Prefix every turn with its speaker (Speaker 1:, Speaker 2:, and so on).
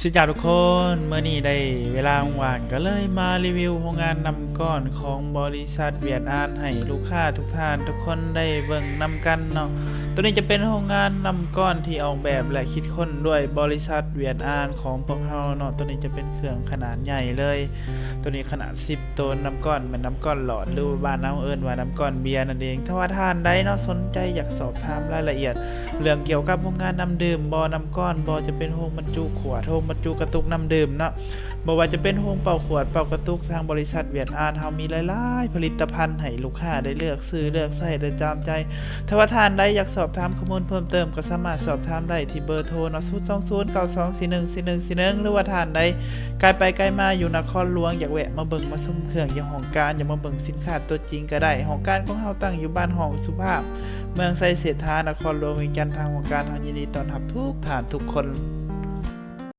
Speaker 1: สวัสดีทุกคนเมื่อนี้ได้เวลาว่างก็เลยมารีวิวโรงงานนำก้อนของบริษัทเวียดอานให้ลูกค้าทุกท่านทุกคนได้เบิ่งนำกันเนาะตัวนี้จะเป็นโรงงานนำก้อนที่ออกแบบและคิดค้นด้วยบริษัทเวียดอานของพวกเราเนาะตัวนี้จะเป็นเครื่องขนาดใหญ่เลยตัวนี้ขนาด10ตัวนำก้อนเป็นน้ำก้อนหลอดหรือบ้านเราเอิ้นว่าน้ำก้อนเบียร์นั่นเองถ้าว่าท่านใดเนาะสนใจอยากสอบถามรายละเอียดเรื่องเกี่ยวกับโรงงานน้ำดื่มบ่อน้ำก้อนบ่จะเป็นโรงบรรจุขวดโรงบรรจุกระตุกน้ำดื่มเนาะบ่ว่าจะเป็นโรงเป่าขวดเป่ากระตุกทางบริษัทเวียดอานเฮามีหลายๆผลิตภัณฑ์ให้ลูกค้าได้เลือกซื้อเลือกใช้ได้ตามใจถ้าว่าท่านใดอยากสอบถามข้อมูลเพิ่มเติมก็สามารถสอบถามได้ที่เบอร์โทรเนาะ02092414141หรือว่าท่านใดไกลไปไกลมาอยู่นครหลวงอยากแวะมาเบิ่งมาชมเครื่องอย่างของการอยากมาเบิ่งสินค้าตัวจริงก็ได้ของการของเฮาตั้งอยู่บ้านห้องสุภาพเมืองไซเศรษฐานครหลวงเวียงจันทน์ทางของการทางยินดีต้อนรับทุกท่านทุกคน